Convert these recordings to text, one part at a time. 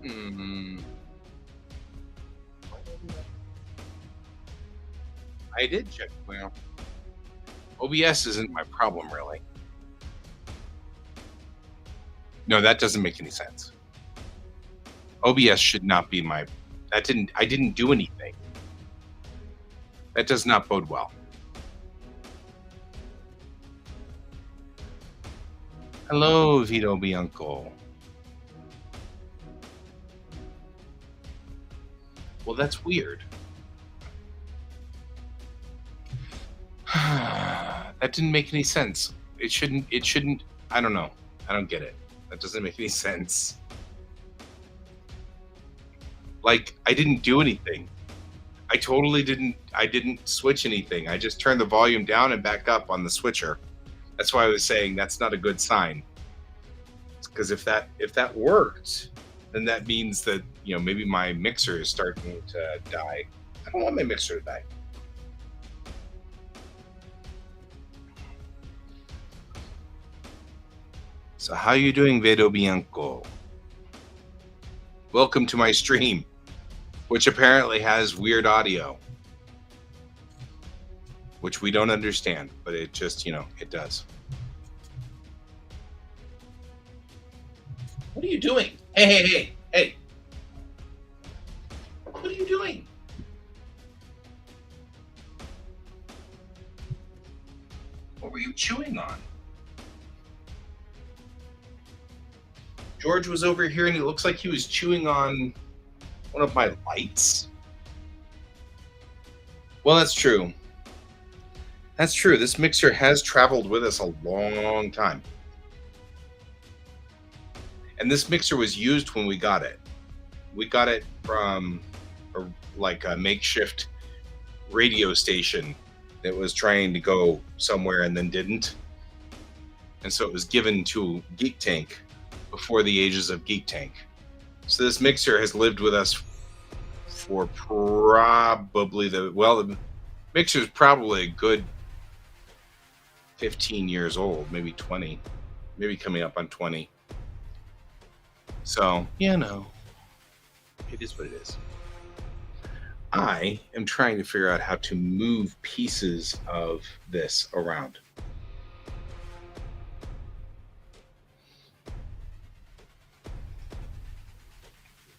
Hmm. I did check. Well, OBS isn't my problem really. No, that doesn't make any sense. OBS should not be my. That didn't. I didn't do anything. That does not bode well. Hello, Vito Bianco. Well, that's weird. That didn't make any sense. It shouldn't. It shouldn't. I don't know. I don't get it. That doesn't make any sense. Like I didn't do anything. I totally didn't. I didn't switch anything. I just turned the volume down and back up on the switcher. That's why I was saying that's not a good sign. Because if that worked, then that means that maybe my mixer is starting to die. I don't want my mixer to die. So how you doing, Vedo Bianco? Welcome to my stream, which apparently has weird audio, which we don't understand, but it just it does. What are you doing? Hey, hey, hey, hey! What are you doing? What were you chewing on? George was over here and it looks like he was chewing on one of my lights. Well, that's true. That's true. This mixer has traveled with us a long time. And this mixer was used when we got it. We got it from a makeshift radio station that was trying to go somewhere and then didn't. And so it was given to Geek Tank before the ages of Geek Tank. So this mixer has lived with us for probably the mixer's probably a good 15 years old, maybe 20, maybe coming up on 20. So, it is what it is. I am trying to figure out how to move pieces of this around.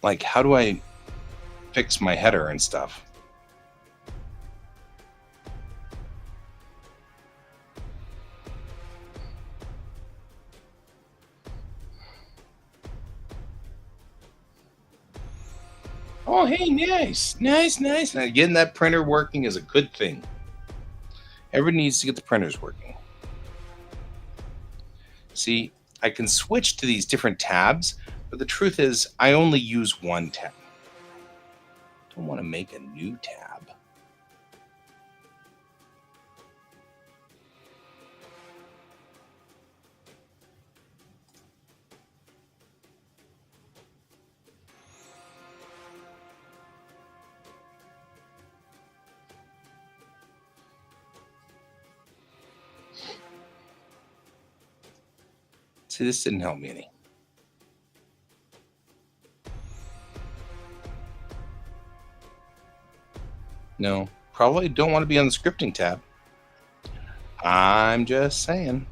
Like, how do I fix my header and stuff? Oh, hey, nice. Now, getting that printer working is a good thing. Everybody needs to get the printers working. See, I can switch to these different tabs, but the truth is I only use one tab. I don't want to make a new tab. See, this didn't help me any. No, probably don't want to be on the scripting tab. I'm just saying.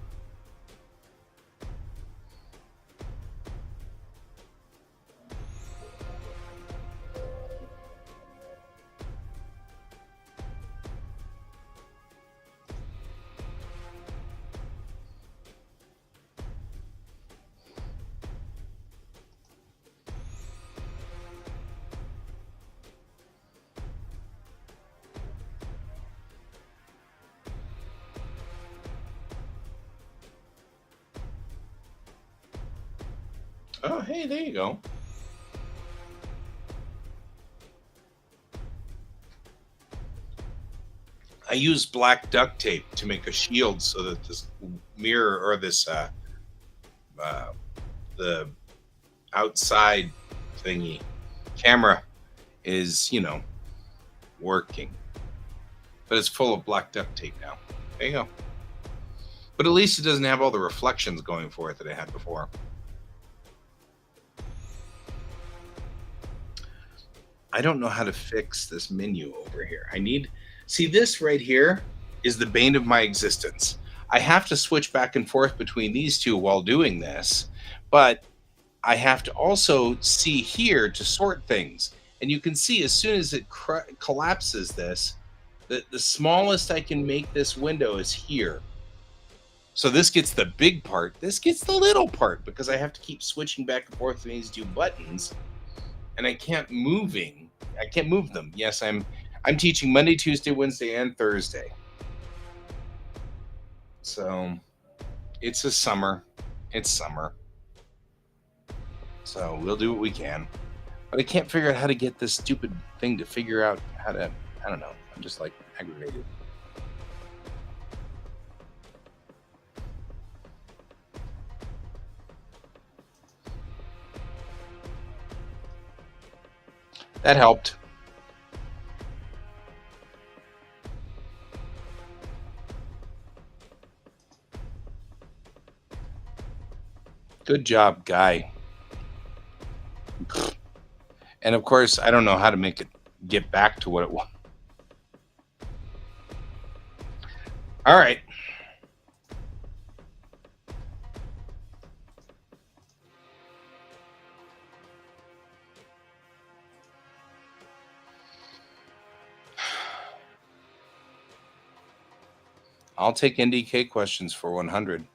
Oh, hey, there you go. I use black duct tape to make a shield so that this mirror or this the outside thingy camera is working, but it's full of black duct tape now. There you go. But at least it doesn't have all the reflections going for it that it had before. I don't know how to fix this menu over here. See, this right here is the bane of my existence. I have to switch back and forth between these two while doing this, but I have to also see here to sort things. And you can see as soon as it collapses this, the smallest I can make this window is here. So this gets the big part. This gets the little part because I have to keep switching back and forth between these two buttons, and I can't move them. Yes, I'm teaching Monday, Tuesday, Wednesday, and Thursday. So it's a summer. It's summer. So we'll do what we can. But I can't figure out how to get this stupid thing to figure out how to. I don't know. I'm just like aggravated. That helped. Good job, guy. And of course, I don't know how to make it get back to what it was. All right. I'll take NDK questions for 100.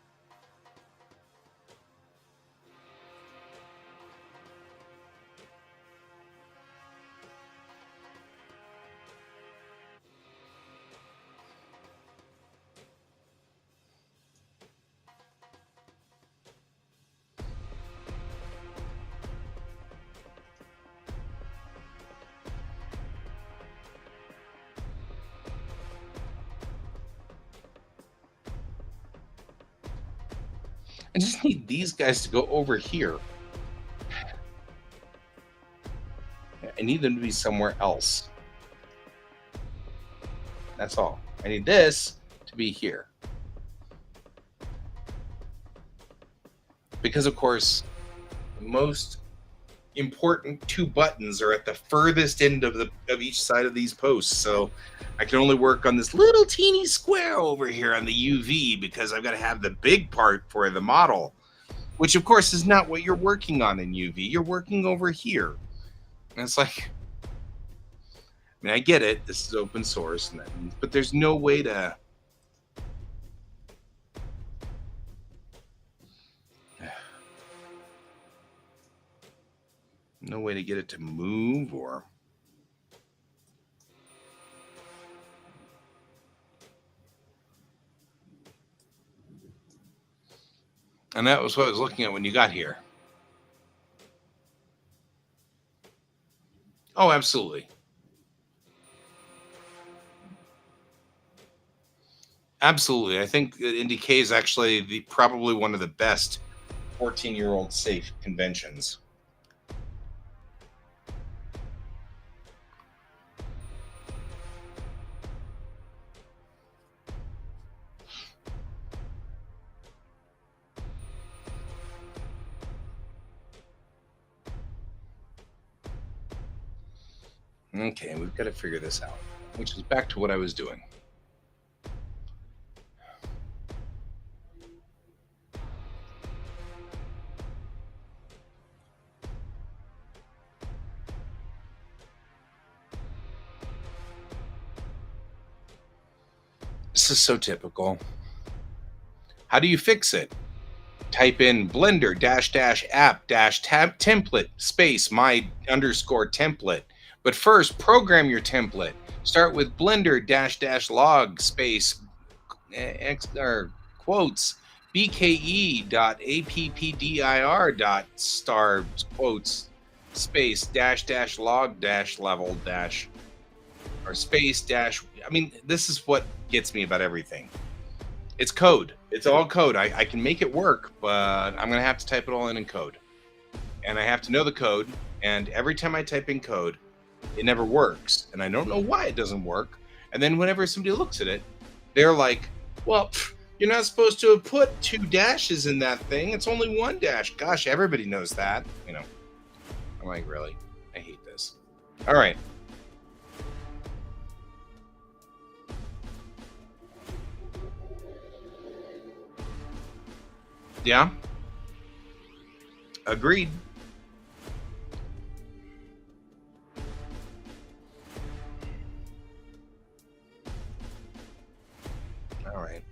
I just need these guys to go over here. I need them to be somewhere else. That's all. I need this to be here. Because, of course, the most important two buttons are at the furthest end of each side of these posts. So I can only work on this little teeny square over here on the UV because I've got to have the big part for the model, which of course is not what you're working on in UV. You're working over here. And it's like, I mean, I get it. This is open source, but there's no way to. No way to get it to move or. And that was what I was looking at when you got here. Oh, absolutely. Absolutely. I think that NDK is actually probably one of the best 14-year-old safe conventions. Okay, we've got to figure this out, which is back to what I was doing. This is so typical. How do you fix it? Type in blender dash dash app dash tab template space my underscore template. But first, program your template. Start with blender dash dash log space x or quotes bke dot appdir dot star quotes space dash dash log dash level dash or space dash. I mean, this is what gets me about everything. It's code. It's all code. I can make it work, but I'm going to have to type it all in code. And I have to know the code. And every time I type in code, it never works. And I don't know why it doesn't work. And then whenever somebody looks at it, they're like, well, you're not supposed to have put 2 dashes in that thing. It's only 1 dash. Gosh, everybody knows that. You know, I'm like, really? I hate this. All right. Yeah. Agreed. All right.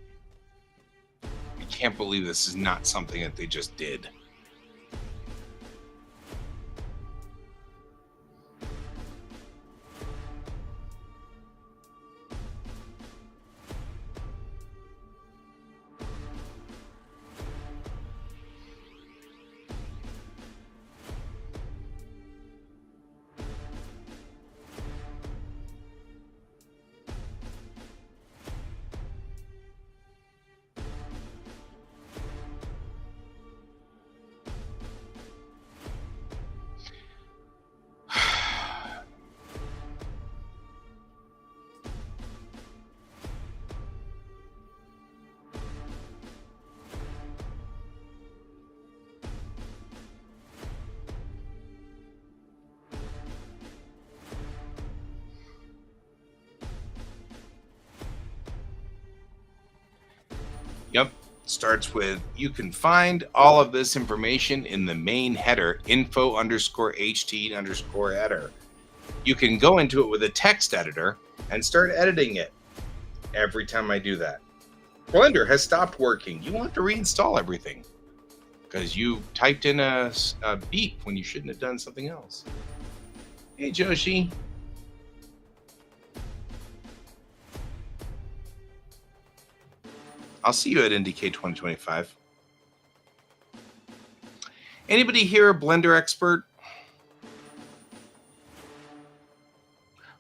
I can't believe this is not something that they just did. Yep. Starts with you can find all of this information in the main header info underscore ht underscore header. You can go into it with a text editor and start editing it. Every time I do that, Blender has stopped working. You want to reinstall everything because you typed in a beep when you shouldn't have done something else. Hey, Joshi. I'll see you at IndieK 2025. Anybody here a Blender expert?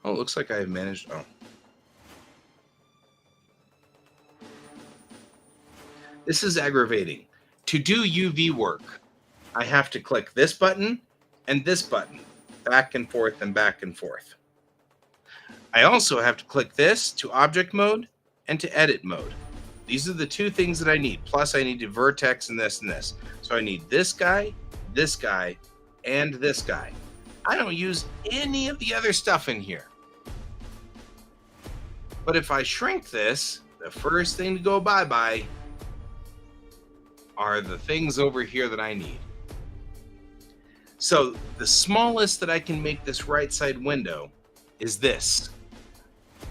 Oh, it looks like I have managed. Oh. This is aggravating. To do UV work, I have to click this button and this button, back and forth and back and forth. I also have to click this to object mode and to edit mode. These are the two things that I need. Plus, I need to vertex and this and this. So I need this guy, and this guy. I don't use any of the other stuff in here. But if I shrink this, the first thing to go bye-bye are the things over here that I need. So the smallest that I can make this right side window is this.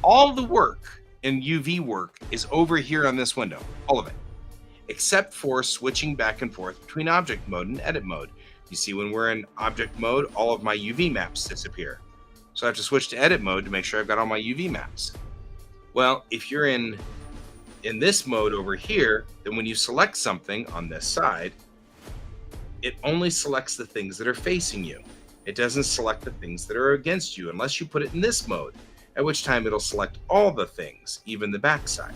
All the work in UV work is over here on this window, all of it, except for switching back and forth between object mode and edit mode. You see, when we're in object mode, all of my UV maps disappear. So I have to switch to edit mode to make sure I've got all my UV maps. Well, if you're in this mode over here, then when you select something on this side, it only selects the things that are facing you. It doesn't select the things that are against you unless you put it in this mode, at which time it'll select all the things, even the backside.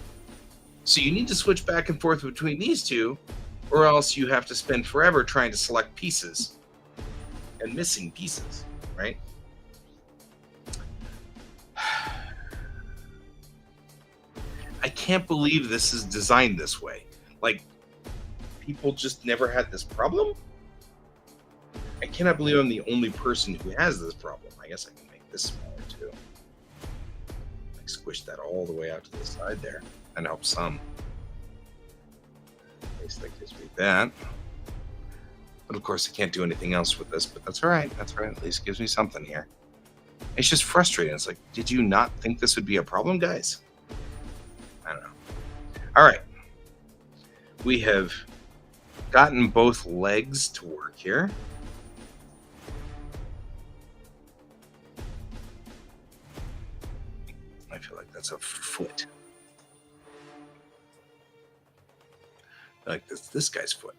So you need to switch back and forth between these two, or else you have to spend forever trying to select pieces and missing pieces, right? I can't believe this is designed this way. Like, people just never had this problem? I cannot believe I'm the only person who has this problem. I guess I can make this smaller too. Like, squish that all the way out to the side there. That helps some. At least that gives me that. But of course, I can't do anything else with this, but that's all right. That's all right. At least it gives me something here. It's just frustrating. It's like, did you not think this would be a problem, guys? I don't know. All right. We have gotten both legs to work here. I feel like that's a foot. Like this guy's foot.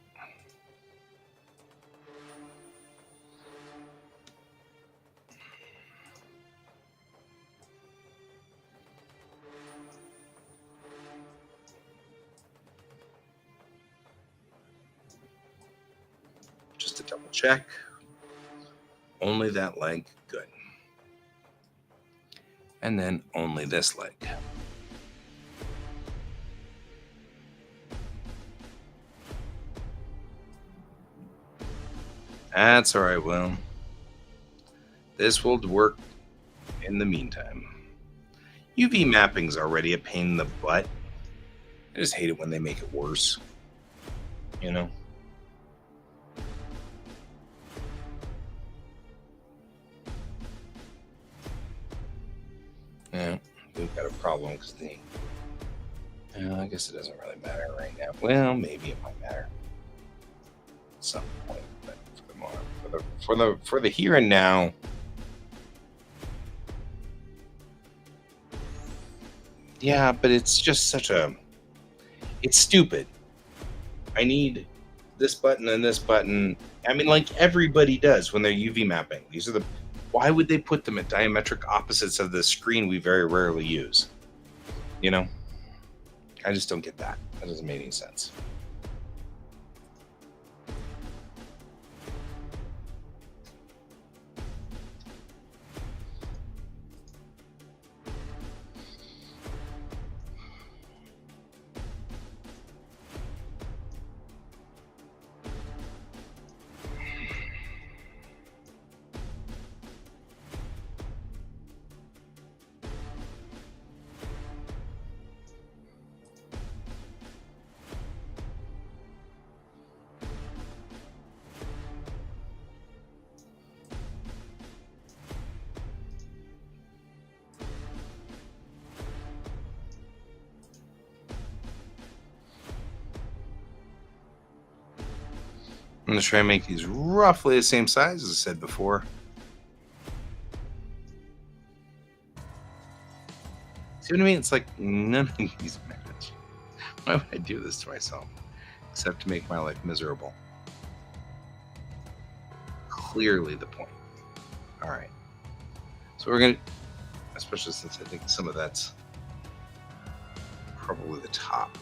Just to double check. Only that leg. Good. And then only this leg. That's all right, Will. This will work in the meantime. UV mapping's already a pain in the butt. I just hate it when they make it worse. You know? Yeah, we've got a problem because I guess it doesn't really matter right now. Well, maybe it might matter at some point, but for the moment, for the here and now, yeah. But it's just it's stupid. I need this button and this button. I mean, like everybody does when they're UV mapping. These are why would they put them at diametric opposites of the screen we very rarely use? You know, I just don't get that. That doesn't make any sense. I'm going to try and make these roughly the same size as I said before. See what I mean? It's like none of these match. Why would I do this to myself? Except to make my life miserable. Clearly the point. All right. So we're going to, especially since I think some of that's probably the top.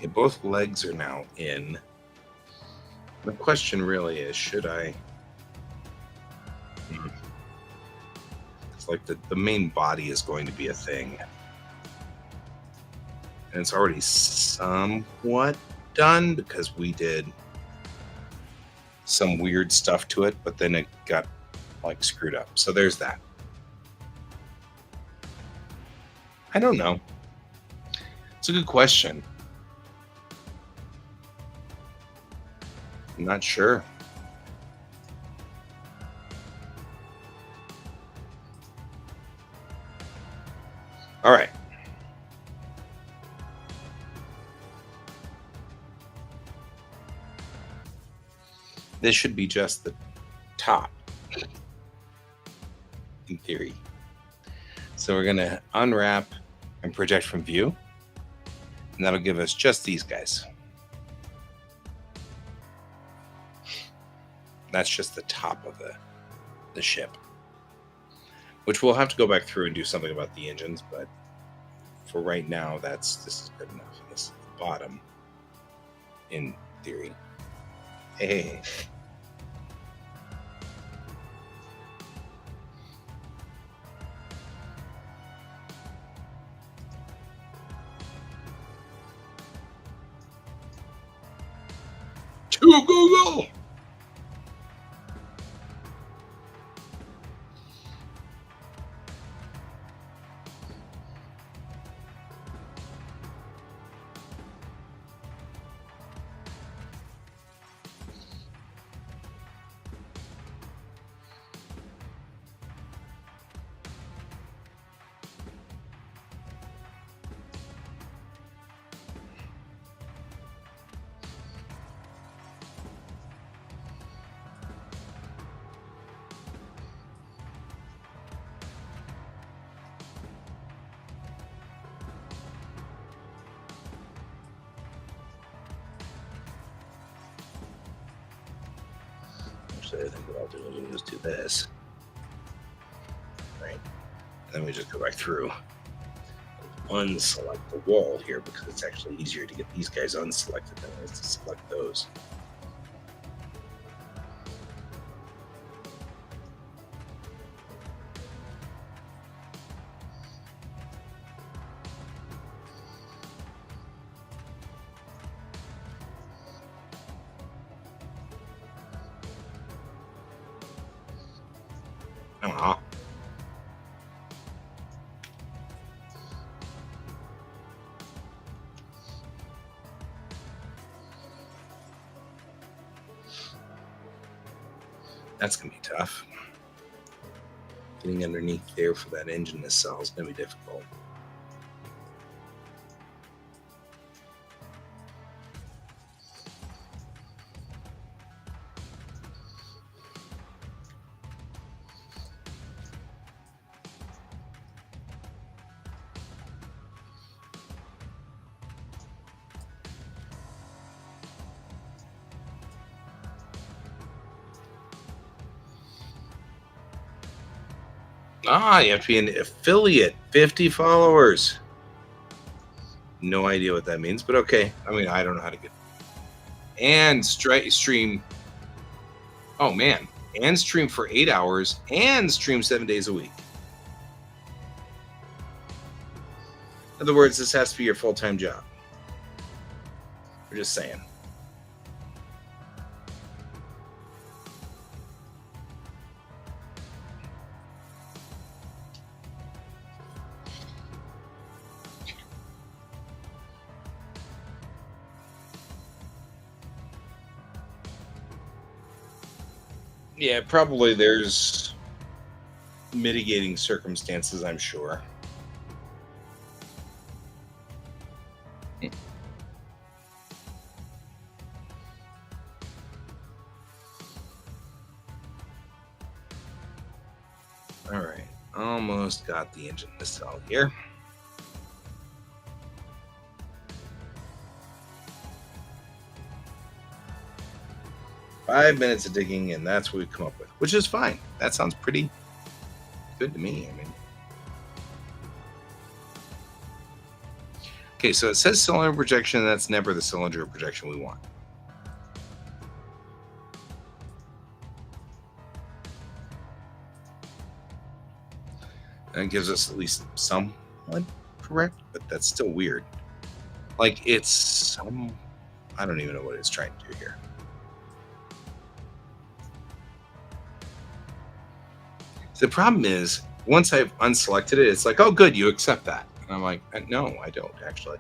Okay, both legs are now in. The question really is, should I? It's like the main body is going to be a thing. And it's already somewhat done because we did some weird stuff to it, but then it got like screwed up. So there's that. I don't know. It's a good question. I'm not sure. All right. This should be just the top, in theory. So we're going to unwrap and project from view, and that'll give us just these guys. That's just the top of the ship, which we'll have to go back through and do something about the engines, but for right now, this is good enough. This is the bottom, in theory. Hey. To Google! actually, I think what I'll do is we'll just do this. Right? And then we just go back through. Unselect the wall here because it's actually easier to get these guys unselected than it is to select those. Aww. That's going to be tough. Getting underneath there for that engine to sell is going to be difficult. Ah, you have to be an affiliate. 50 followers. No idea what that means, but okay. I mean, I don't know how to get. And stream. Oh man, and stream for 8 hours and stream 7 days a week. In other words, this has to be your full-time job. We're just saying. Yeah, probably there's mitigating circumstances, I'm sure. All right, almost got the engine to sell here. Five minutes of digging, and that's what we come up with, which is fine. That sounds pretty good to me. I mean, okay, so it says cylinder projection. That's never the cylinder projection we want. That gives us at least somewhat correct, but that's still weird. Like it's some, I don't even know what it's trying to do here. The problem is, once I've unselected it, it's like, oh, good, you accept that. And I'm like, no, I don't actually.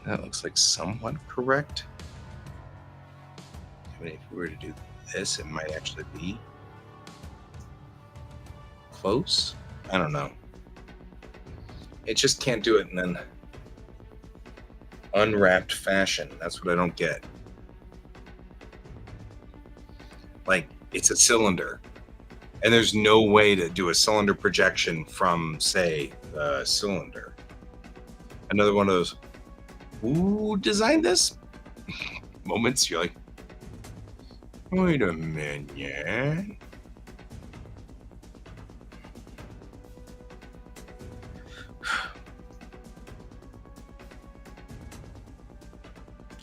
That looks like somewhat correct. I mean, if we were to do this, it might actually be close. I don't know. It just can't do it in an unwrapped fashion. That's what I don't get. Like, it's a cylinder, and there's no way to do a cylinder projection from, say, the cylinder. Another one of those, who designed this? Moments you're like, wait a minute.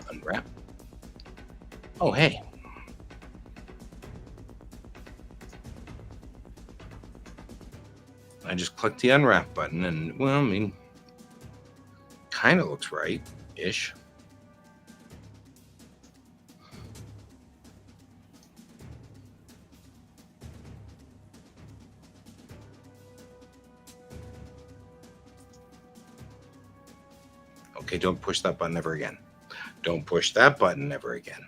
Unwrap. Oh, hey. I just clicked the unwrap button and, well, I mean, kind of looks right-ish. Okay, don't push that button ever again. Don't push that button ever again.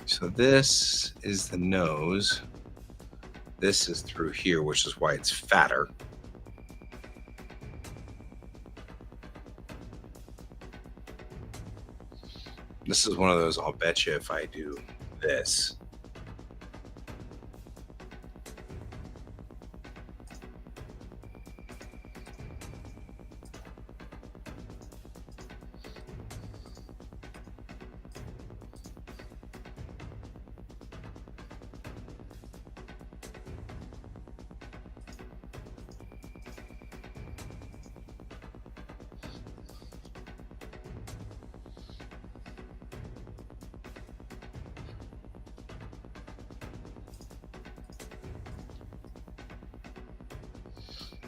So this is the nose. This is through here, which is why it's fatter. This is one of those, I'll bet you if I do this.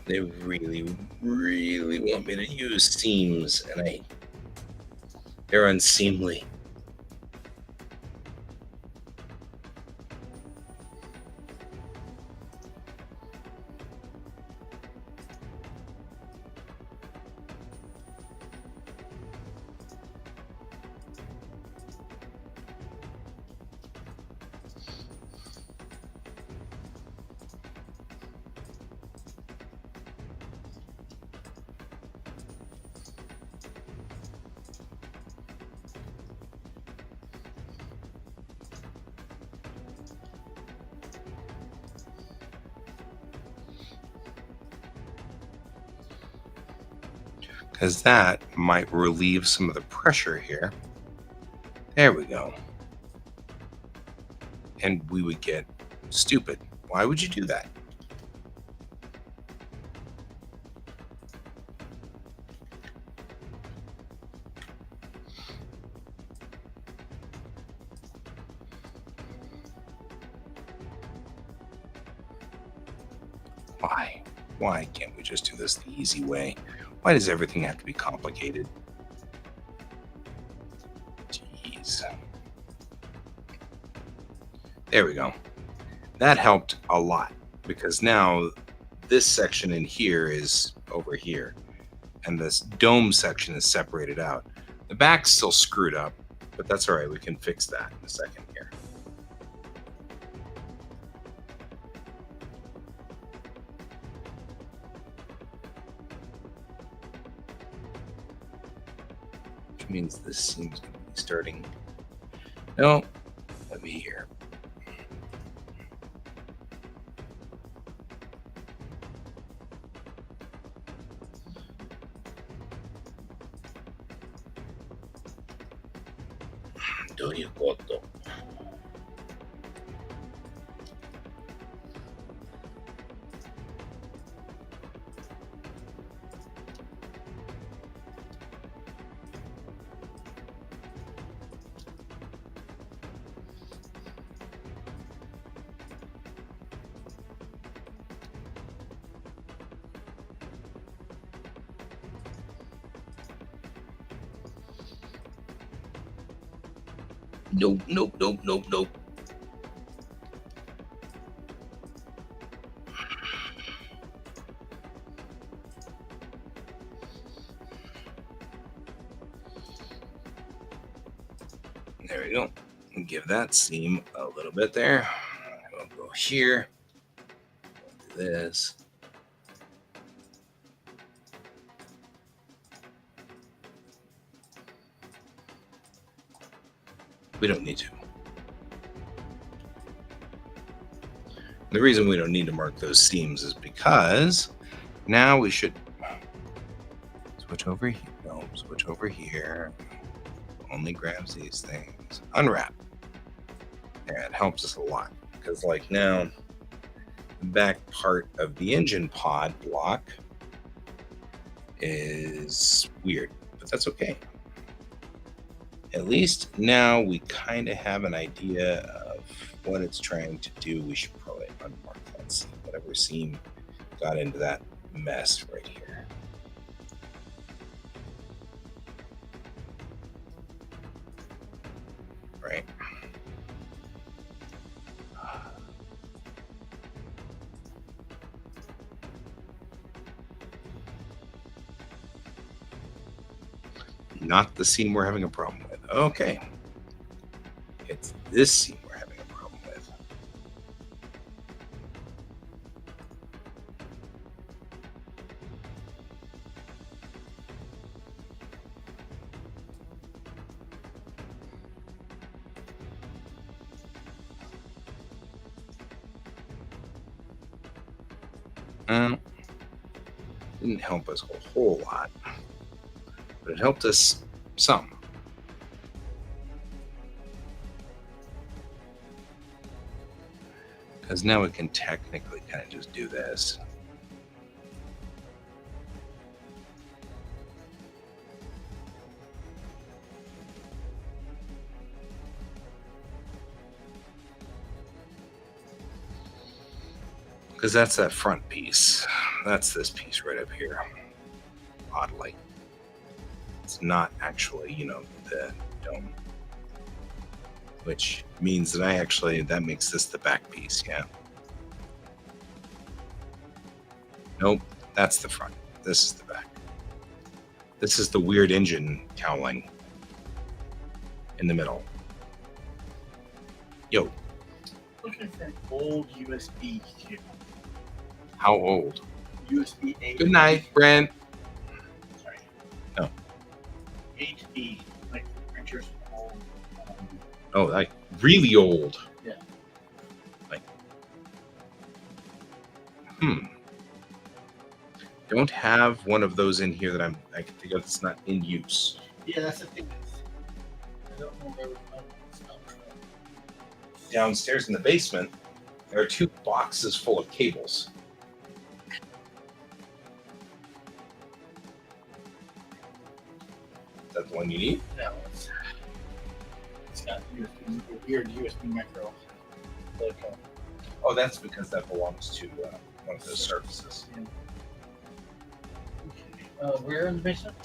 They really, really want me to use seams, and they're unseemly. Because that might relieve some of the pressure here. There we go. And we would get stupid. Why would you do that? Why? Why can't we just do this the easy way? Why does everything have to be complicated? Jeez. There we go. That helped a lot because now this section in here is over here and this dome section is separated out. The back's still screwed up, but that's all right. We can fix that in a second here. Which means this seems to be starting. No, let me here. Do you got them? Nope, nope, nope, nope, nope. There we go. And give that seam a little bit there. We'll go here. Do this. We don't need to. The reason we don't need to mark those seams is because now we should switch over here. No, switch over here. Only grabs these things. Unwrap. Yeah, it helps us a lot because, like, now the back part of the engine pod block is weird, but that's okay. At least now we kind of have an idea of what it's trying to do. We should probably unmark that seam, whatever seam got into that mess right here. Right. Not the seam we're having a problem with. Okay. It's this seam we're having a problem with. Didn't help us a whole lot, but it helped us some. Because now we can technically kind of just do this. Because that's that front piece. That's this piece right up here. Oddly. It's not actually, the dome. Which means that that makes this the back piece, yeah. Nope, that's the front. This is the back. This is the weird engine cowling in the middle. Yo. Looking for an old USB cable. How old? USB 8. Good night, Brent. Sorry. No. 8B, like the printers from old. Oh, like really old. Yeah. Like, don't have one of those in here that I can think of that's not in use. Yeah, that's the thing. I don't know where we found stuff. Downstairs in the basement, there are 2 boxes full of cables. Is that the one you need? No, it's got USB, weird USB micro. Like, Oh, that's because that belongs to one of those surfaces. where in the basement?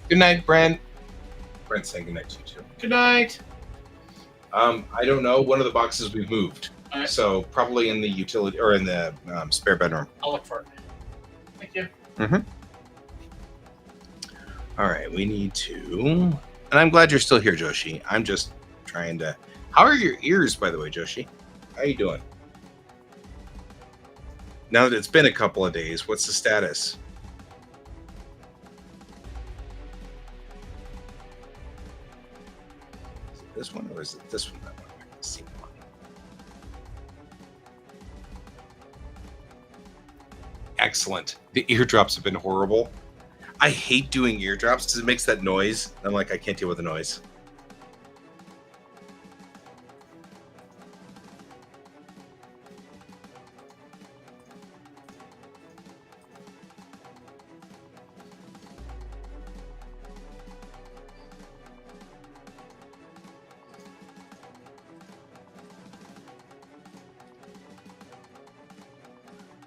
Good night, Brent. Brent's saying good night to you too. Good night. I don't know. One of the boxes we've moved. All right. So probably in the utility or in the spare bedroom. I'll look for it. Thank you. All right, we need to. And I'm glad you're still here, Joshi. I'm just trying to. How are your ears, by the way, Joshi? How you doing? Now that it's been a couple of days, what's the status? Is it this one or is it this one? That one? I can see one. Excellent. The eardrops have been horrible. I hate doing eardrops because it makes that noise. I'm like, I can't deal with the noise.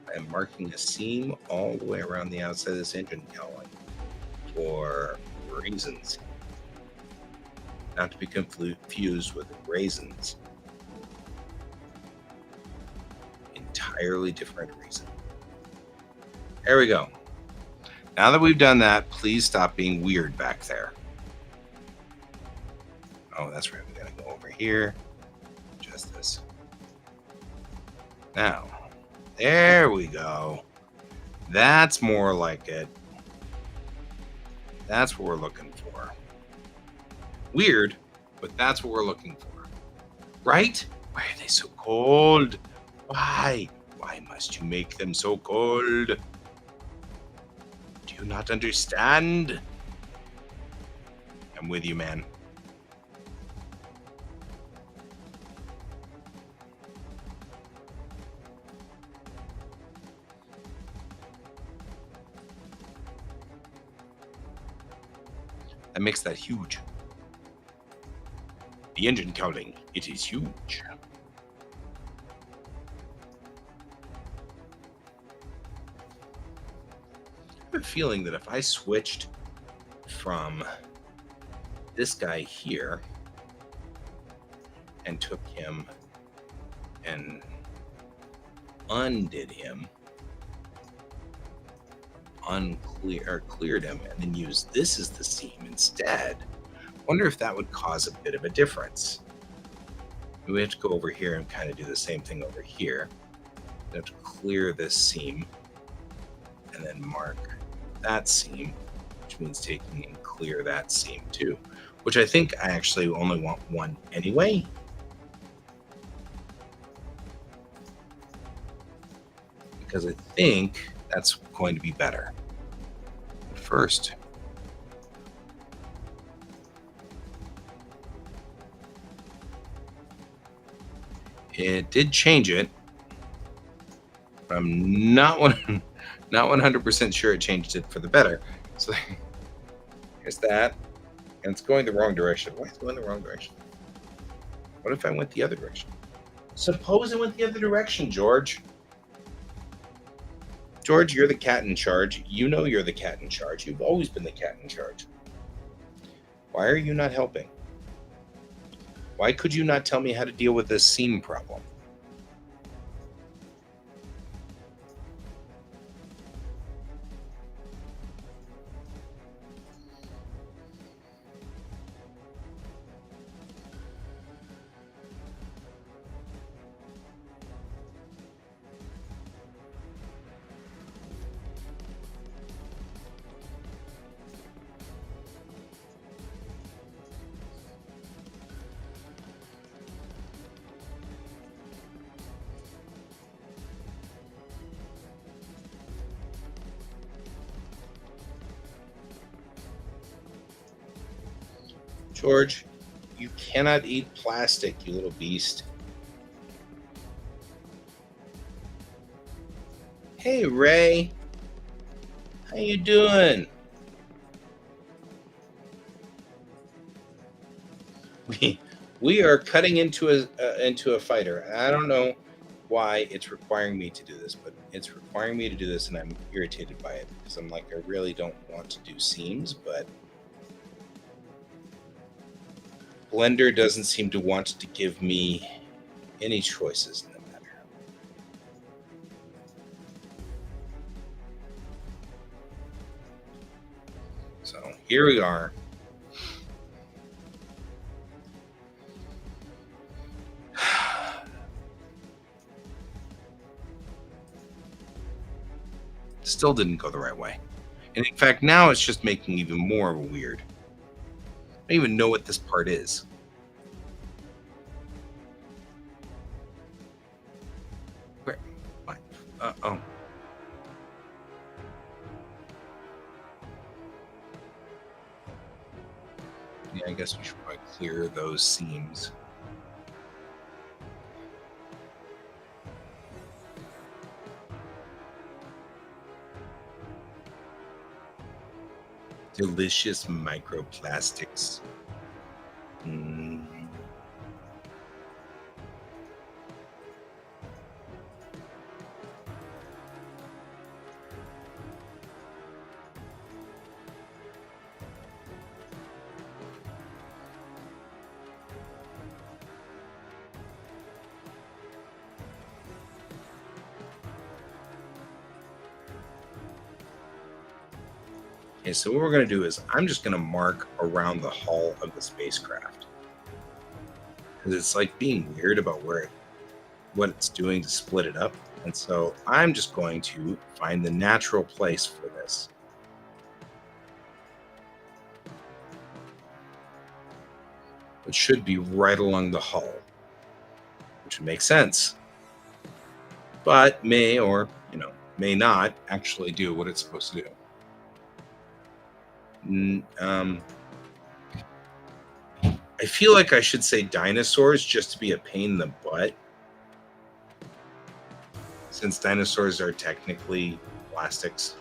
I am marking a seam all the way around the outside of this engine cowling for reasons. Not to be confused with raisins. Entirely different reason. There we go. Now that we've done that, please stop being weird back there. Oh, that's right. We gotta go over here. Just this. Now, there we go. That's more like it. That's what we're looking for. Weird, but that's what we're looking for. Right? Why are they so cold? Why? Why must you make them so cold? Do you not understand? I'm with you, man. That makes that huge. The engine cowling, it is huge. I have a feeling that if I switched from this guy here and took him and undid him, cleared him, and then used this as the seam instead, Wonder if that would cause a bit of a difference. We have to go over here and kind of do the same thing over here. We have to clear this seam and then mark that seam, which means taking and clear that seam too, which I think I actually only want one anyway. Because I think that's going to be better. But first, it did change it. But I'm not 100% sure it changed it for the better. So here's that. And it's going the wrong direction. Why is it going the wrong direction? What if I went the other direction? Suppose I went the other direction, George. George, you're the cat in charge. You know you're the cat in charge. You've always been the cat in charge. Why are you not helping? Why could you not tell me how to deal with this seam problem? George, you cannot eat plastic, you little beast. Hey, Ray. How you doing? We are cutting into a fighter. I don't know why it's requiring me to do this, but it's requiring me to do this, and I'm irritated by it because I'm like, I really don't want to do seams, but Blender doesn't seem to want to give me any choices in the matter. So here we are. Still didn't go the right way. And in fact, now it's just making even more of a weird. I don't even know what this part is. Where? What? Oh. Yeah, I guess we should probably clear those seams. Delicious microplastics. Okay, so what we're going to do is I'm just going to mark around the hull of the spacecraft. Because it's like being weird about what it's doing to split it up. And so I'm just going to find the natural place for this. It should be right along the hull, which would make sense. But may or, may not actually do what it's supposed to do. I feel like I should say dinosaurs just to be a pain in the butt, since dinosaurs are technically plastics,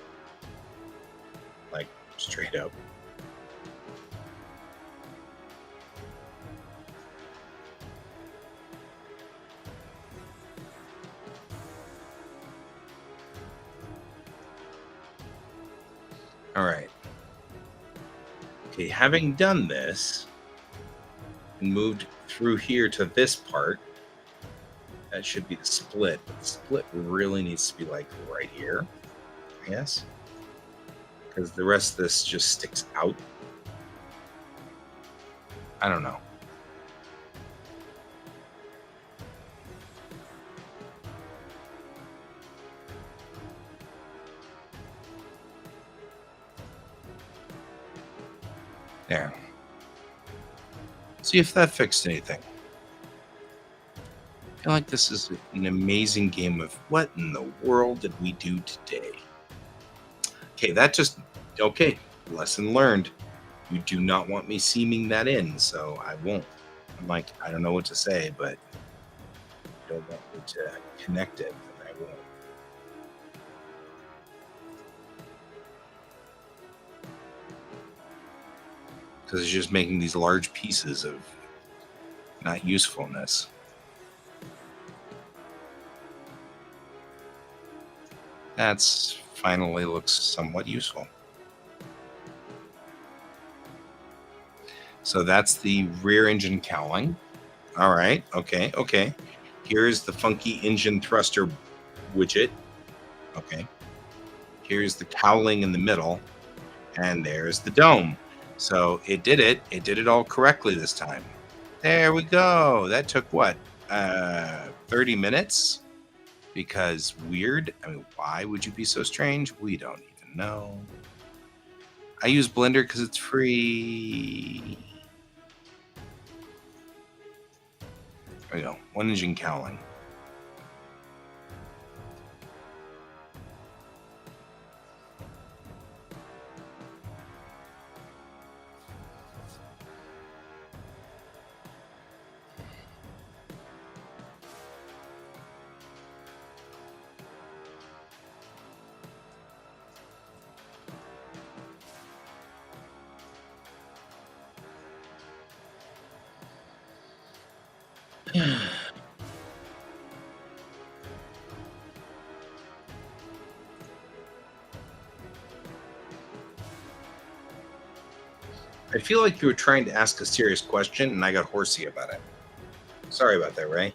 like straight up. All right. Okay, having done this and moved through here to this part, that should be the split. But the split really needs to be like right here, I guess, because the rest of this just sticks out. I don't know. There. See if that fixed anything. I feel like this is an amazing game of what in the world did we do today? Okay, okay, lesson learned. You do not want me seaming that in, so I won't. I'm like, I don't know what to say, but I don't want me to connect it, and I won't. Because it's just making these large pieces of not usefulness. That's finally looks somewhat useful. So that's the rear engine cowling. All right. Okay. Here's the funky engine thruster widget. Okay. Here's the cowling in the middle. And there's the dome. So it did it. It did it all correctly this time. There we go. That took what? 30 minutes? Because weird. I mean, why would you be so strange? We don't even know. I use Blender because it's free. There we go. One engine cowling. I feel like you were trying to ask a serious question and I got horsey about it. Sorry about that, Ray.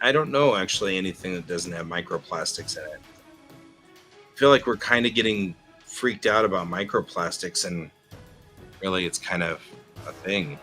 I don't know actually anything that doesn't have microplastics in it. I feel like we're kind of getting freaked out about microplastics, and really it's kind of a thing.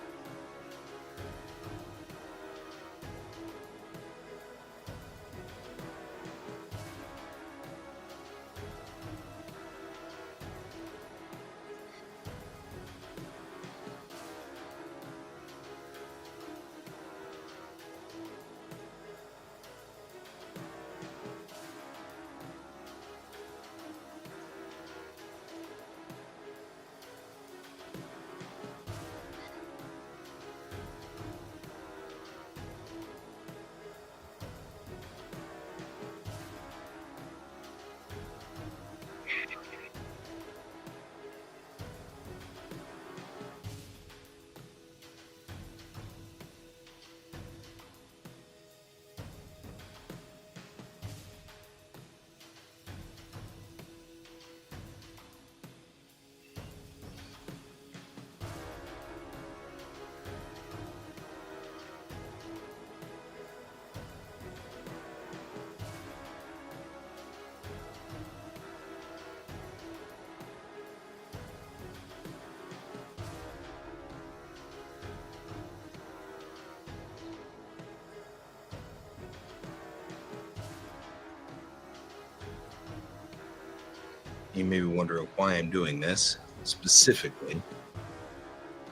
You may be wondering why I'm doing this specifically. And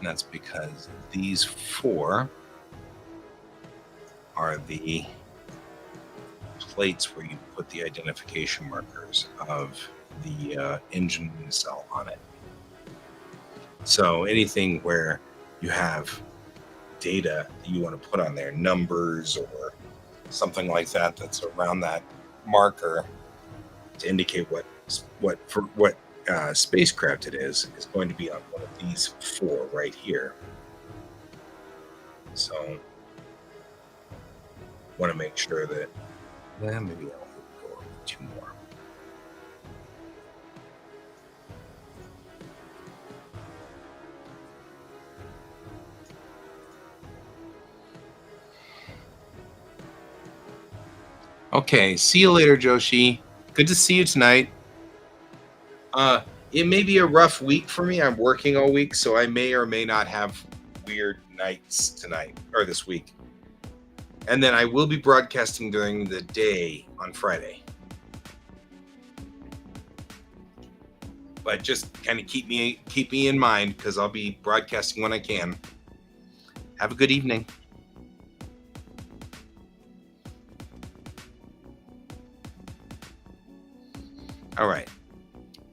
that's because these four are the plates where you put the identification markers of the engine cell on it. So anything where you have data that you want to put on there, numbers or something like that, that's around that marker to indicate what spacecraft it is going to be on one of these four right here. So want to make sure that maybe I'll go over two more. Okay, see you later, Joshi. Good to see you tonight. It may be a rough week for me. I'm working all week, so I may or may not have weird nights tonight or this week. And then I will be broadcasting during the day on Friday. But just kind of keep me in mind, because I'll be broadcasting when I can. Have a good evening. All right.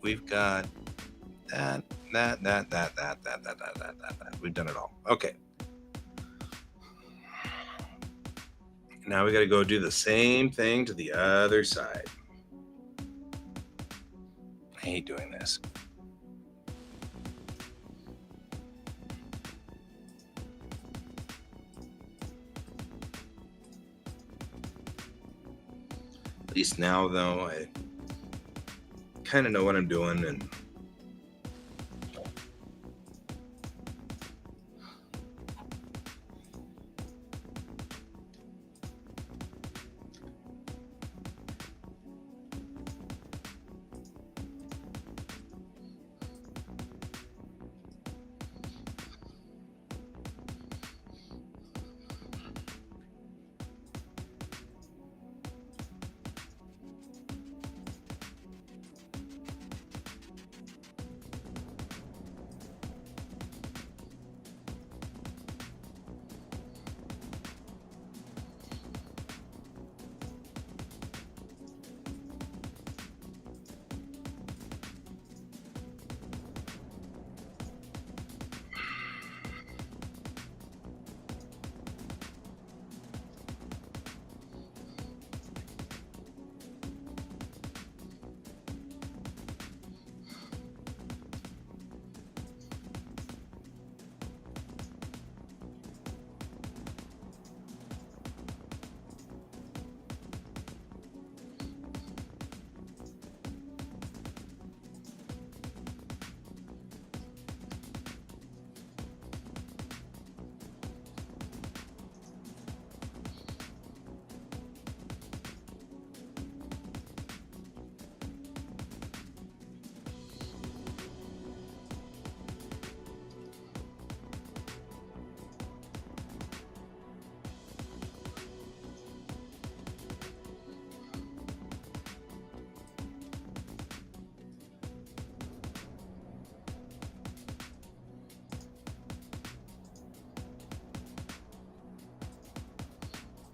We've got that. We've done it all. Okay. Now we got to go do the same thing to the other side. I hate doing this. At least now, though, I kind of know what I'm doing, and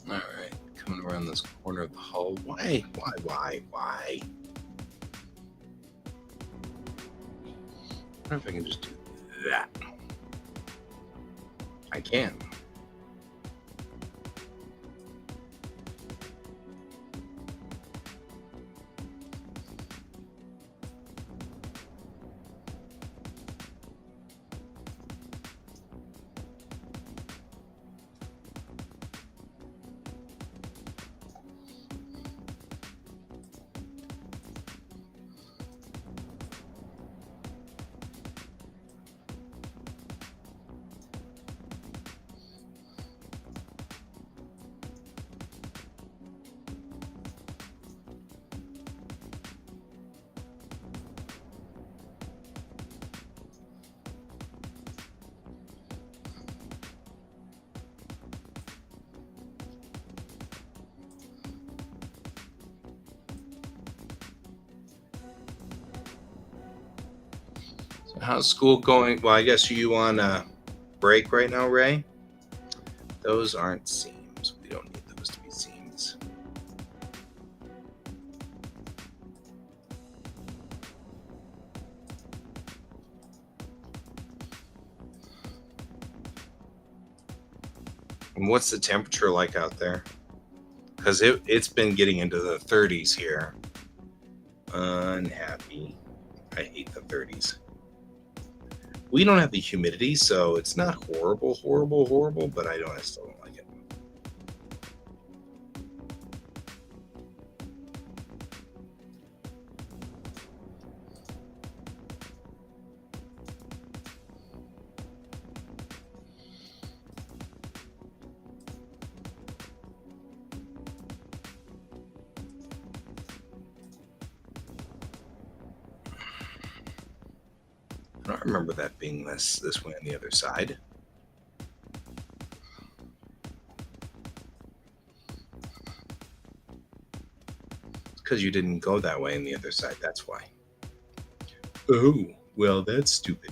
all right, coming around this corner of the hull. Why? I wonder if I can just do that. I can. How's school going? Well, I guess you on a break right now, Ray? Those aren't seams. We don't need those to be seams. And what's the temperature like out there? Because it's been getting into the 30s here. Unhappy. I hate the 30s. We don't have the humidity, so it's not horrible, but I still don't like it. I don't remember that being this way on the other side. Because you didn't go that way on the other side, that's why. Oh, well, that's stupid.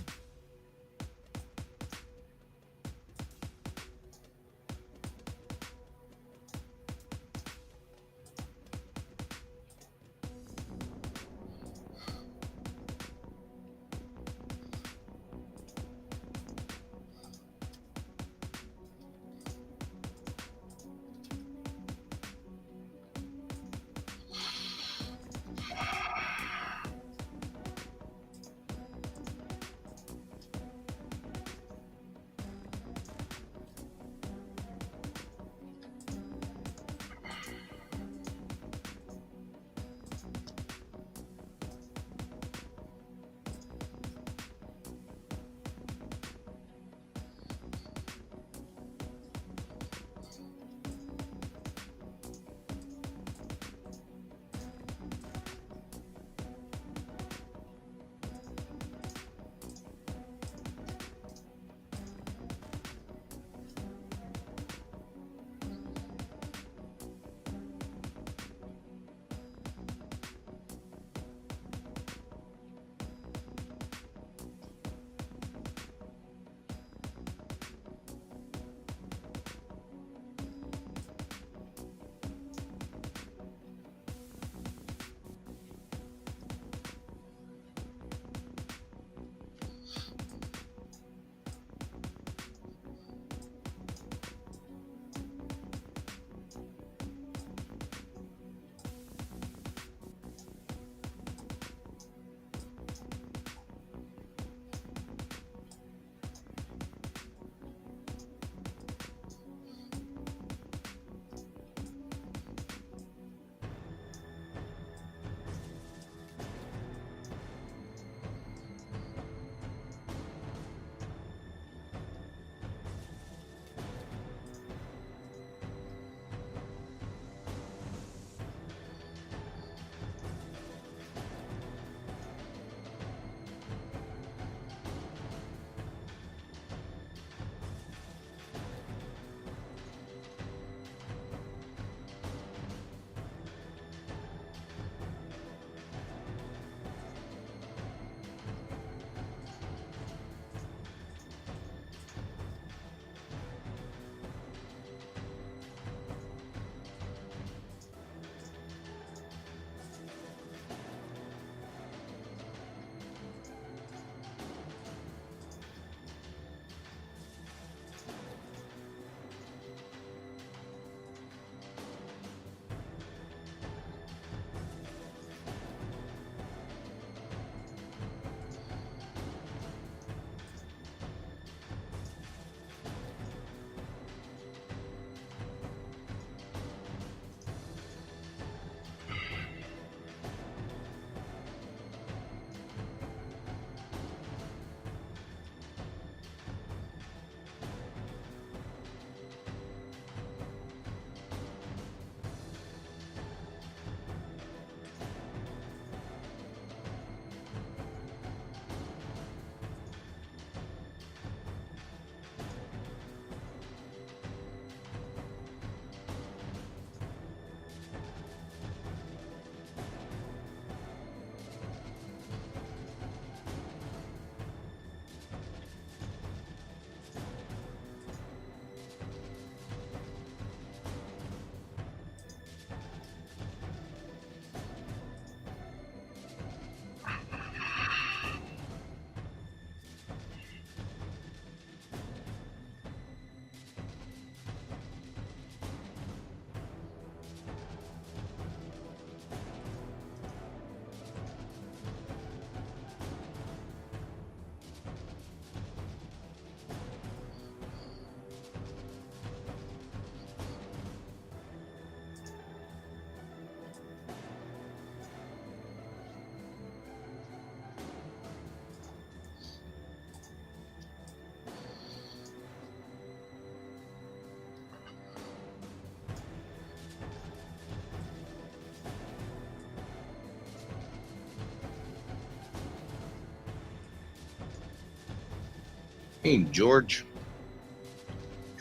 Hey, George.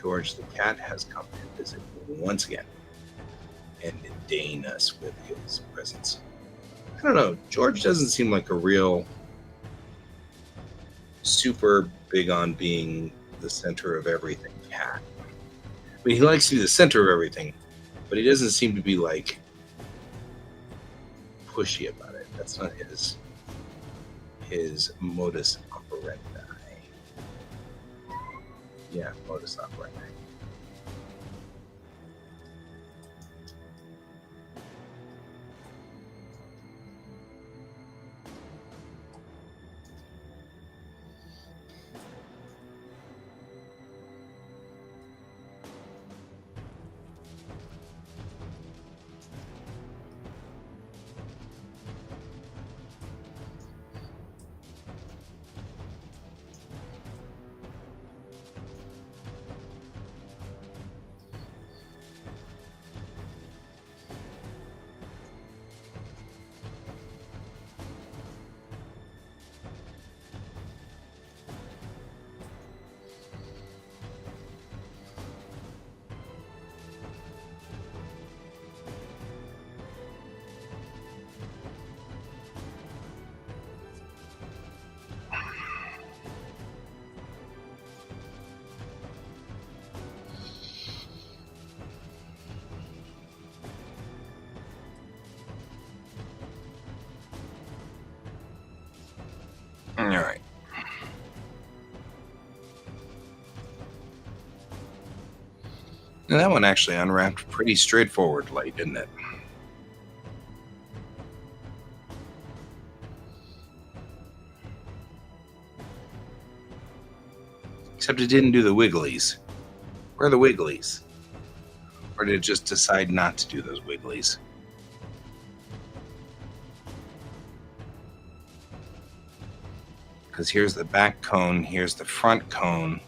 George the cat has come to visit once again and deign us with his presence. I don't know. George doesn't seem like a real super big on being the center of everything cat. I mean, he likes to be the center of everything, but he doesn't seem to be like pushy about it. That's not his modus operandi. Yeah, modus operandi. All right. And that one actually unwrapped pretty straightforwardly, didn't it? Except it didn't do the wigglies. Where are the wigglies? Or did it just decide not to do those wigglies? Because here's the back cone, here's the front cone,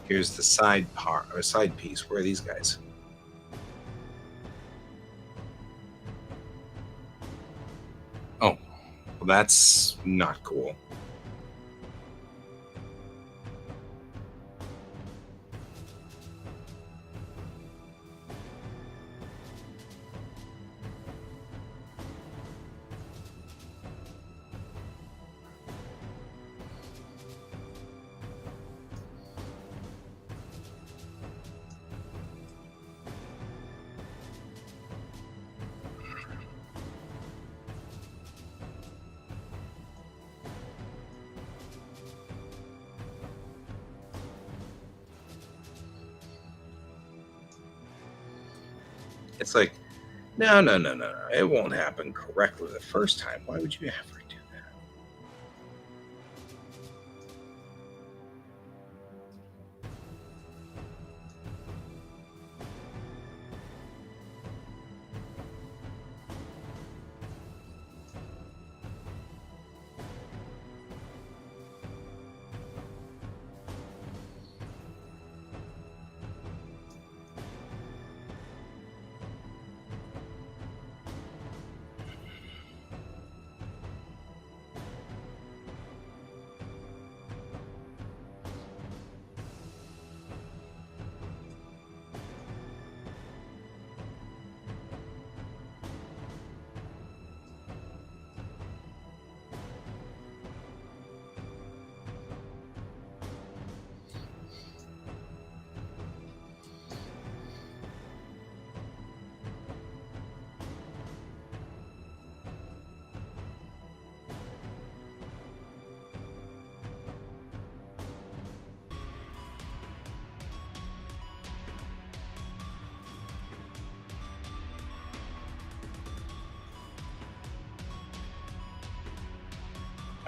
here's the side part or side piece. Where are these guys? Oh, well, that's not cool. It's like, no. It won't happen correctly the first time. Why would you ever do that?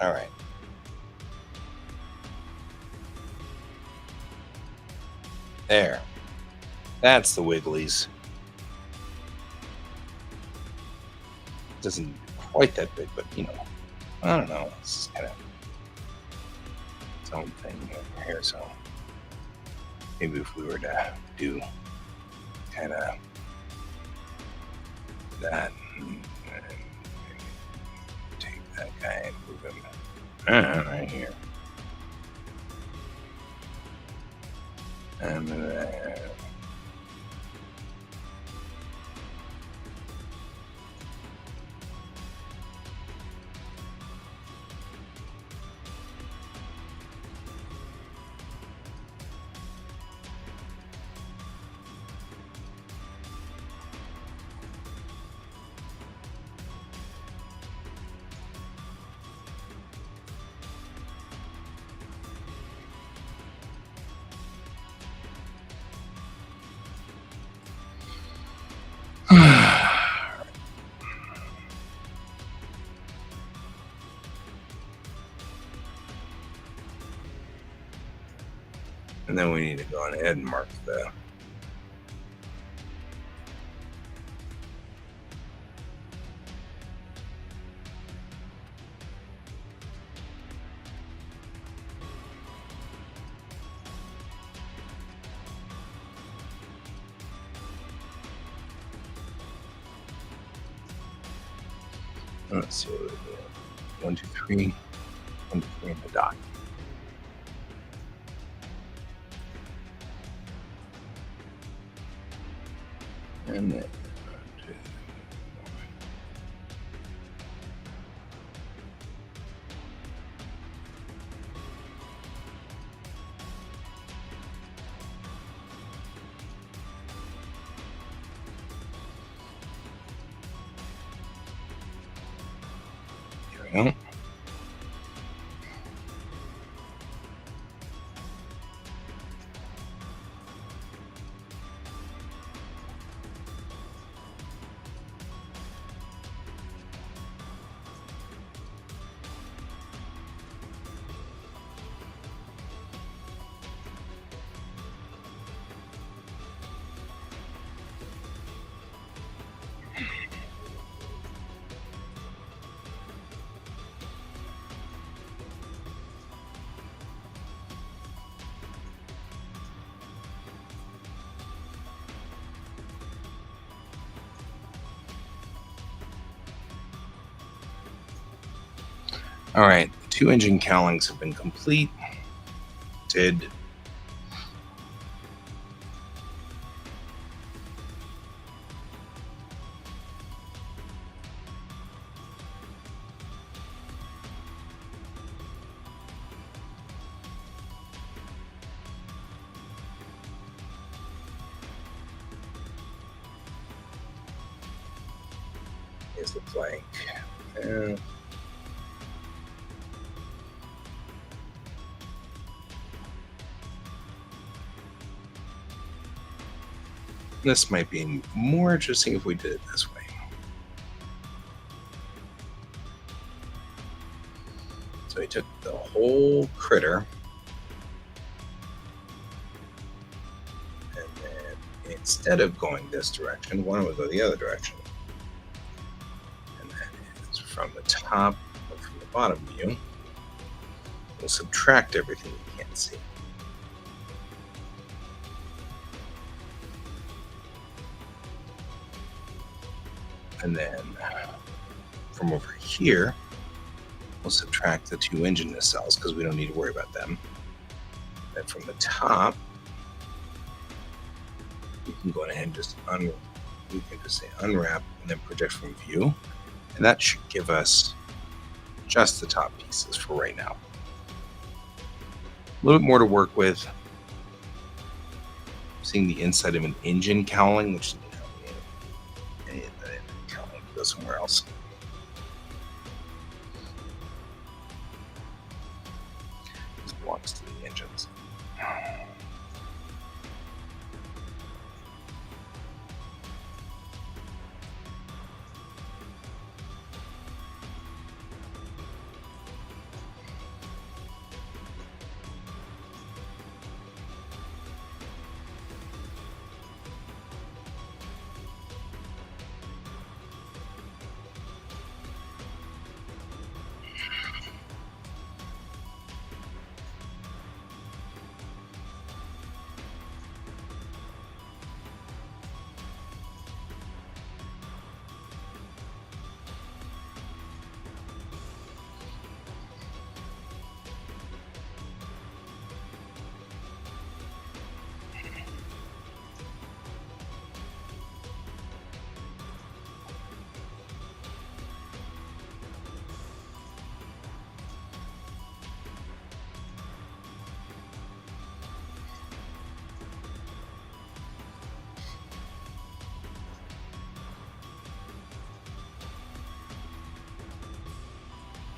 All right. There. That's the wigglies. Doesn't quite that big, but I don't know. It's kind of its own thing over here. So maybe if we were to do kind of that, and take that guy and move him right here. And and then we need to go on ahead and mark the let's see what we do. 1, 2, 3. 1, 2, 3 in the dot. And then 1, 2, 4. There we go. All right, the 2 engine cowlings have been completed. Here's the flank. This might be more interesting if we did it this way. So we took the whole critter, and then instead of going this direction, why don't we go the other direction? And that is from the top or from the bottom view. We'll subtract everything we can't see. And then from over here, we'll subtract the 2 engine nacelles because we don't need to worry about them. Then from the top, we can go ahead and just say unwrap and then project from view. And that should give us just the top pieces for right now. A little bit more to work with. Seeing the inside of an engine cowling, which go somewhere else. This belongs to the engines.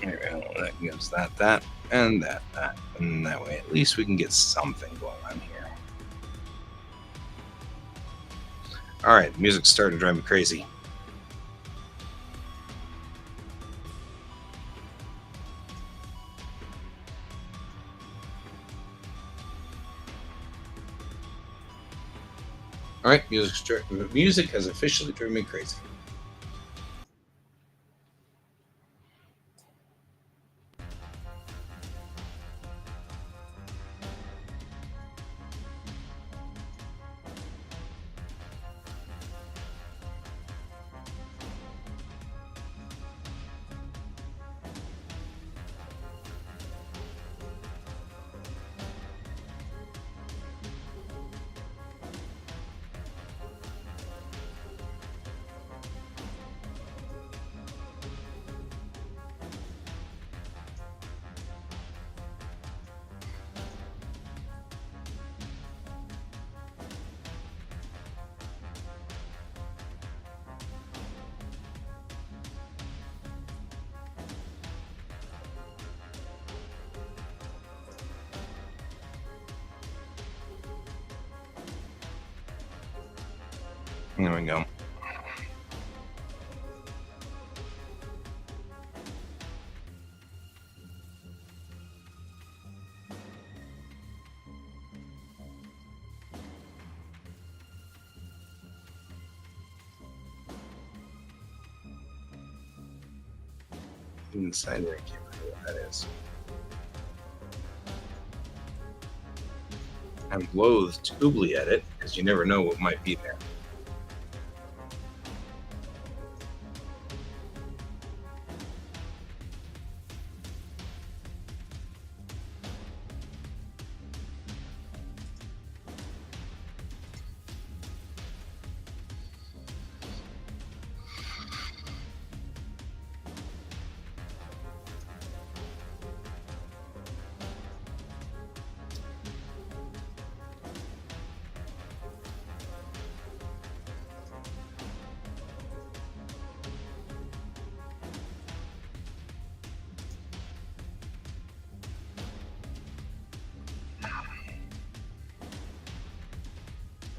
There we go. That gives that, and that. And that way, at least we can get something going on here. All right, music's starting to drive me crazy. All right, music has officially driven me crazy. There we go. Inside there, I can't remember what that is. I'm loath to oobly at it because you never know what might be there.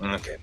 Okay.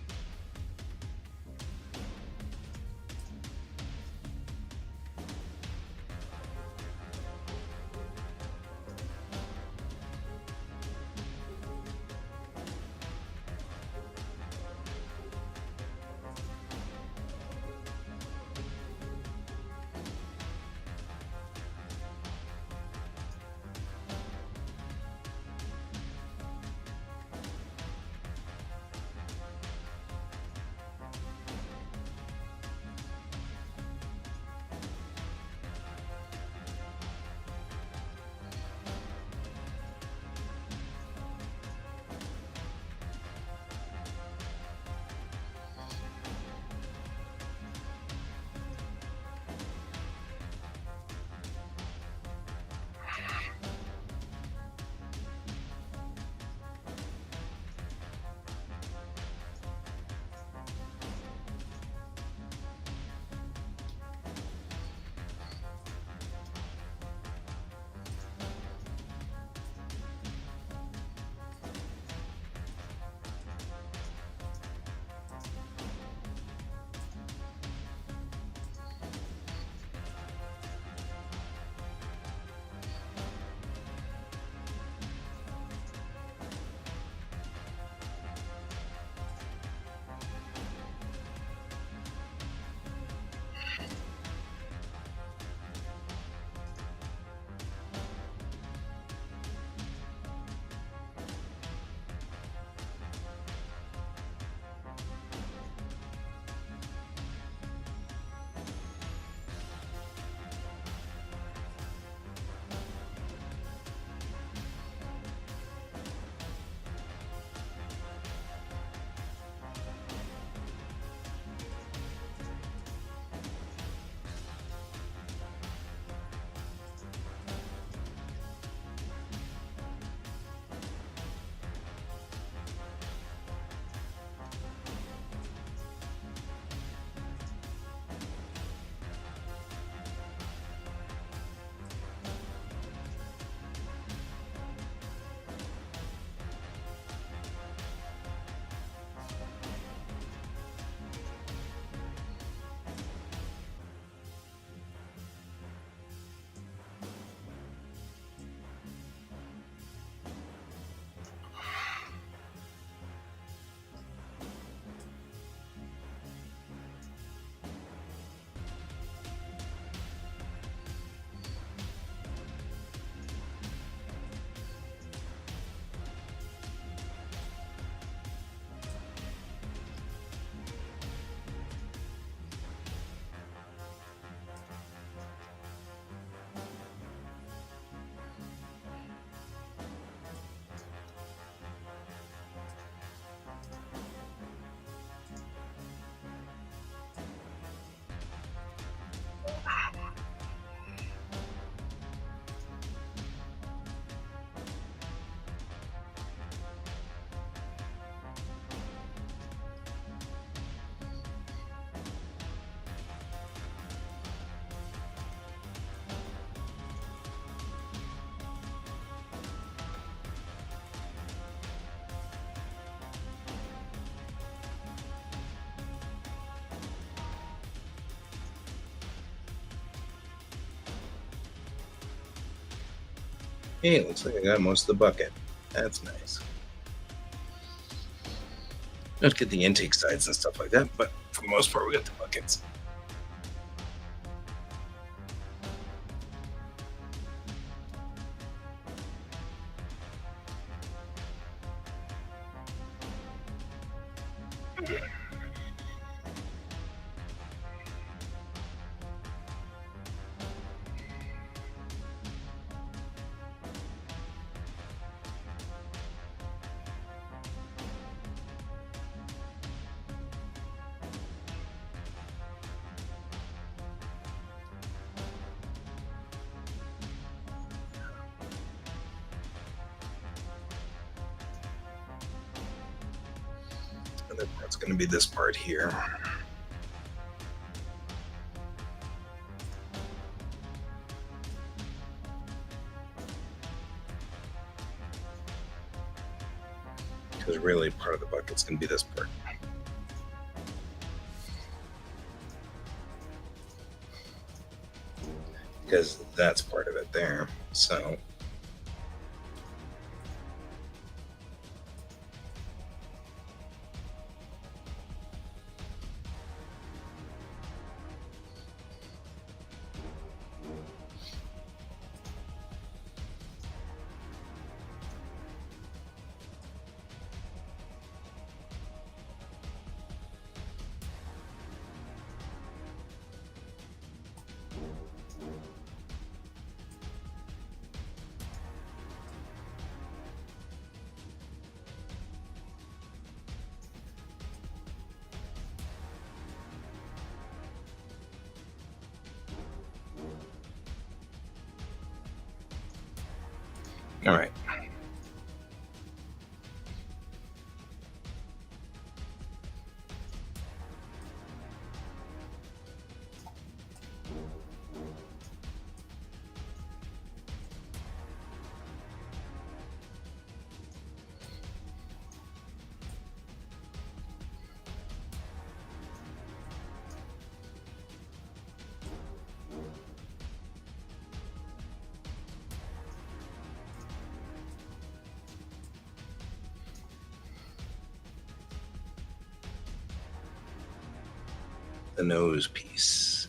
Hey, it looks like I got most of the bucket. That's nice. Not get the intake sides and stuff like that, but for the most part, we got the buckets. Other part's going to be this part here. Because really, part of the bucket's going to be this part. Because that's part of it there. So all right. The nose piece.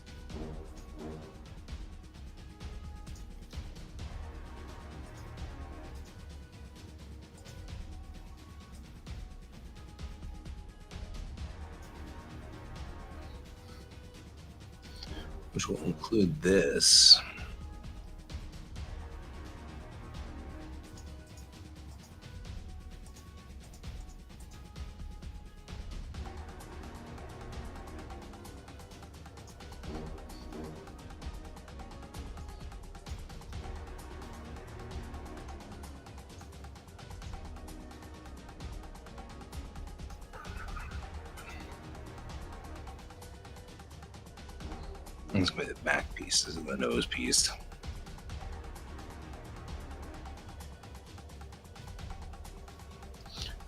Which will include this. It's going to be the back pieces of the nose piece.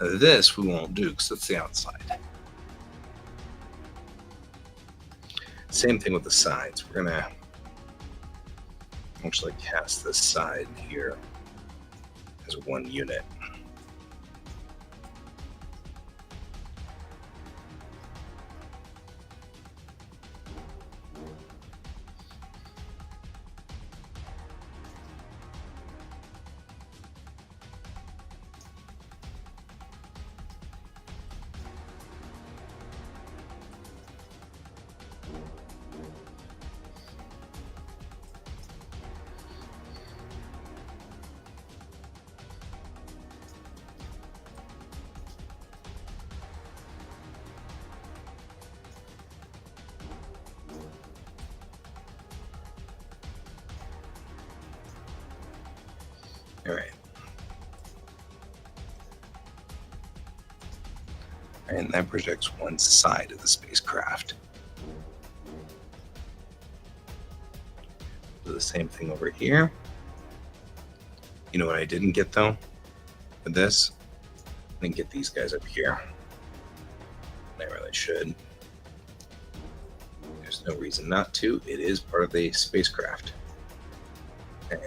Now this we won't do because it's the outside. Same thing with the sides. We're going to actually cast this side here as one unit. All right. And that projects one side of the spacecraft. Do the same thing over here. You know what I didn't get though? With this? I didn't get these guys up here. I really should. There's no reason not to. It is part of the spacecraft. And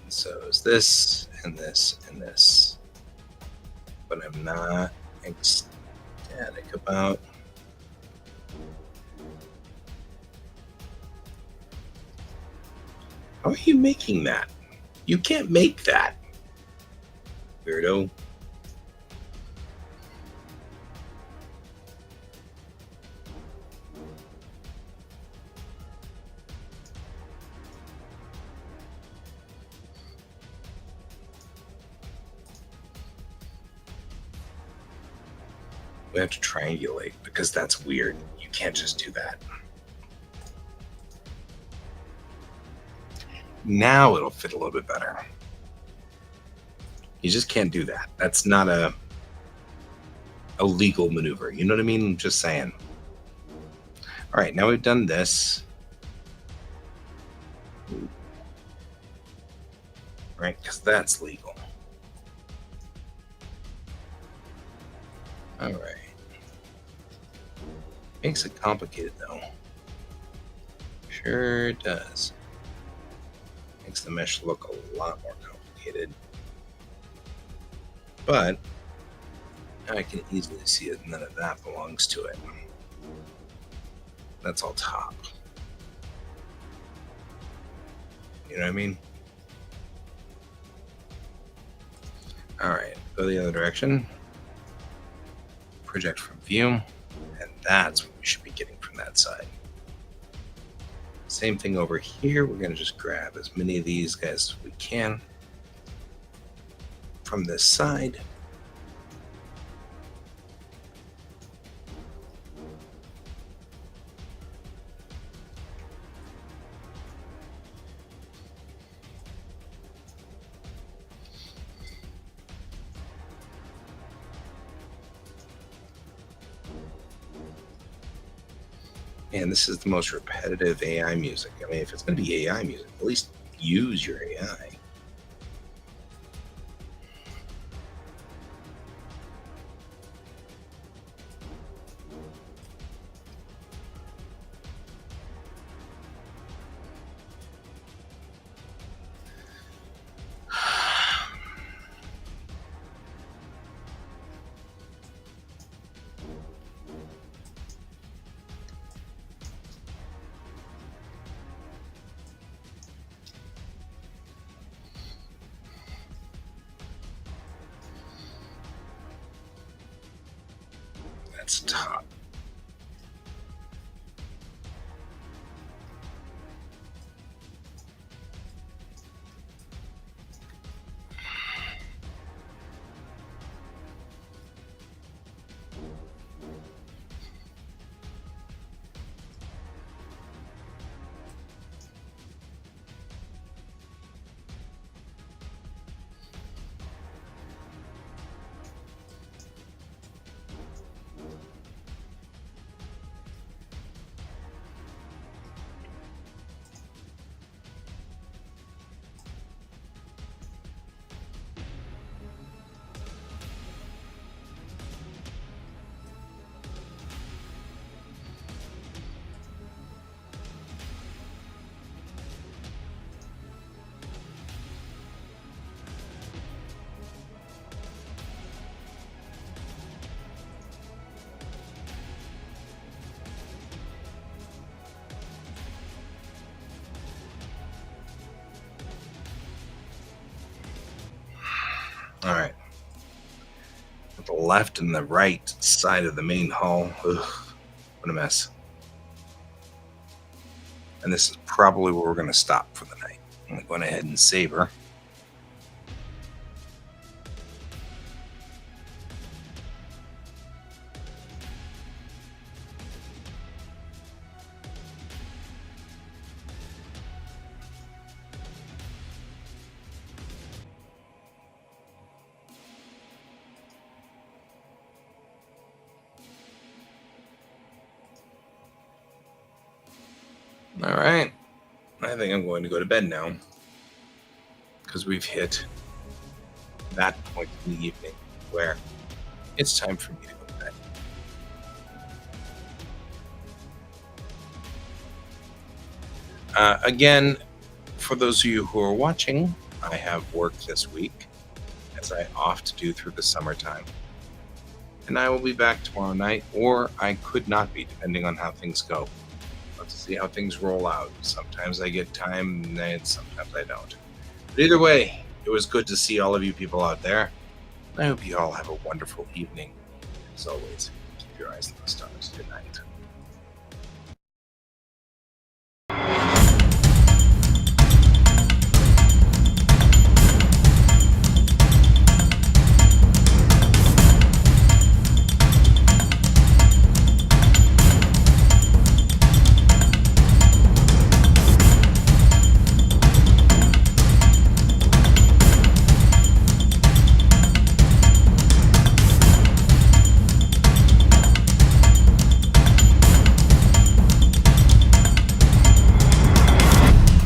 So is this and this and this. But I'm not ecstatic about. How are you making that? You can't make that. Weirdo. We have to triangulate because that's weird. You can't just do that. Now it'll fit a little bit better. You just can't do that. That's not a legal maneuver. You know what I mean? I'm just saying. All right, now we've done this. Right? Because that's legal. All right. Makes it complicated, though. Sure does. Makes the mesh look a lot more complicated. But I can easily see it. None of that belongs to it. That's all top. You know what I mean? All right, go the other direction. Project from view, and that's what we should be getting from that side. Same thing over here. We're going to just grab as many of these guys as we can from this side. And this is the most repetitive AI music. I mean, if it's going to be AI music, at least use your AI. That's top. All right. The left and the right side of the main hall. Ugh, what a mess. And this is probably where we're going to stop for the night. I'm going ahead and save her. All right. I think I'm going to go to bed now because we've hit that point in the evening where it's time for me to go to bed. Again, for those of you who are watching, I have work this week, as I oft do through the summertime. And I will be back tomorrow night, or I could not be, depending on how things go. Let's see how things roll out. Sometimes I get time, and sometimes I don't. But either way, it was good to see all of you people out there. I hope you all have a wonderful evening. As always, keep your eyes on the stars. Good night.